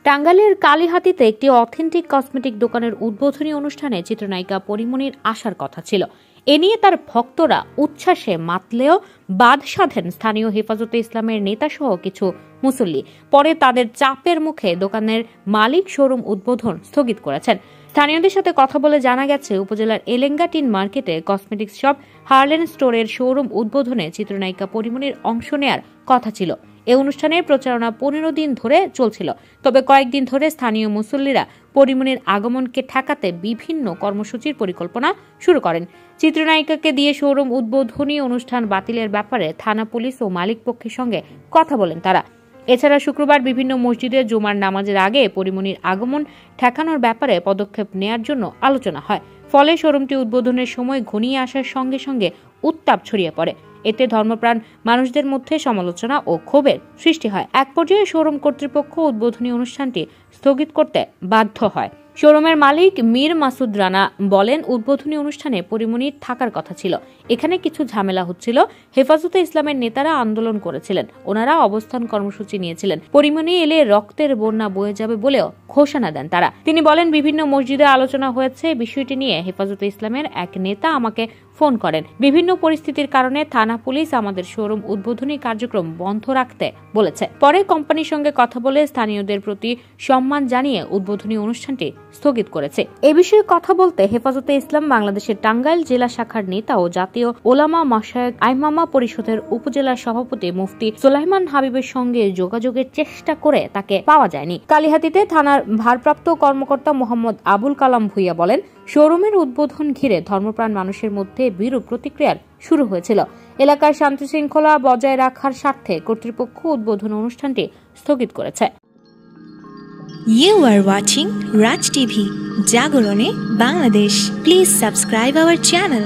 টাঙ্গাইলের কালীহাতিতে একটি authentic cosmetic দোকানের উদ্বোধনী অনুষ্ঠানে চিত্রনায়িকা পরিমণির আসার কথা ছিল। এ নিয়ে তার ভক্তরা উচ্ছ্বাসে মাতলেও বাদ সাধেন স্থানীয় হেফাজতে ইসলামের নেতাসহ কিছু মুসল্লি। পরে তাদের চাপের মুখে দোকানের মালিক শোরুম উদ্বোধন স্থগিত করেছেন। স্থানীয়দের সাথে কথা বলে জানা গেছে, উপজেলার এলেঙ্গা টিন মার্কেটে কসমেটিক্স শপ হার্লেন স্টোরের শোরুম উদ্বোধনে চিত্রনায়িকা পরিমণির অংশ নেয়ার কথা ছিল। এই অনুষ্ঠানের প্রচারণা 15 দিন ধরে চলছিল। তবে কয়েকদিন ধরে স্থানীয় মুসল্লিরা পরিমণির আগমনকে ঠেকাতে বিভিন্ন কর্মসূচির পরিকল্পনা শুরু করেন। চিত্রনায়িকাকে দিয়ে শোরুম উদ্বোধনী অনুষ্ঠান বাতিলের ব্যাপারে থানা পুলিশ ও মালিক পক্ষের সঙ্গে কথা বলেন তারা। এছাড়া শুক্রবার বিভিন্ন মসজিদে জুমার নামাজের আগে পরিমণির আগমন ঠেকানোর ব্যাপারে পদক্ষেপ নেয়ার জন্য আলোচনা হয়। ফলে শোরুমটি উদ্বোধনের সময় ঘনিয়ে আসার সঙ্গে সঙ্গে উত্তাপ ছড়িয়ে পড়ে। এতে ধর্মপ্রাণ মানুষদের মধ্যে সমালোচনা ও ক্ষোভের সৃষ্টি হয়। এক পর্যায়ে শোরুম কর্তৃপক্ষ উদ্বোধনী অনুষ্ঠানটি স্থগিত করতে বাধ্য হয়। শোরুমের মালিক মীর মাসুদ রানা বলেন, উদ্বোধনী অনুষ্ঠানে পরিমণির থাকার কথা ছিল। এখানে কিছু ঝামেলা হচ্ছিল। হেফাজতে ইসলামের নেতারা আন্দোলন করেছিলেন, ওনারা অবস্থান কর্মসূচি নিয়েছিলেন। পরিমণি এলে রক্তের বন্যা বয়ে যাবে বলেও ঘোষণা দেন তারা। তিনি বলেন, বিভিন্ন মসজিদে আলোচনা হয়েছে। বিষয়টি নিয়ে হেফাজতে ইসলামের এক নেতা আমাকে ফোন করেন। বিভিন্ন পরিস্থিতির কারণে থানা পুলিশ আমাদের শোরুম উদ্বোধনী কার্যক্রম বন্ধ রাখতে বলেছে। পরে কোম্পানির সঙ্গে কথা বলে স্থানীয়দের প্রতি সম্মান জানিয়ে উদ্বোধনী অনুষ্ঠানটি স্থগিত করেছে। এ বিষয়ে কথা বলতে হেফাজতে ইসলাম বাংলাদেশের টাঙ্গাইল জেলা শাখার নেতা ও জাতীয় ওলামা মাশায়েখ আইমামা পরিষদের উপজেলা সভাপতি মুফতি সুলাইমান হাবিবের সঙ্গে যোগাযোগের চেষ্টা করে তাকে পাওয়া যায়নি। কালীহাতিতে থানার ভারপ্রাপ্ত কর্মকর্তা মোহাম্মদ আবুল কালাম ভুইয়া বলেন, শোরুমের উদ্বোধন ঘিরে ধর্মপ্রাণ মানুষের মধ্যে বিরূপ প্রতিক্রিয়ার শুরু হয়েছিল। এলাকার শান্তি শৃঙ্খলা বজায় রাখার স্বার্থে কর্তৃপক্ষ উদ্বোধন অনুষ্ঠানটি স্থগিত করেছে। You are watching Raj TV, Jagorone, Bangladesh. Please subscribe our channel.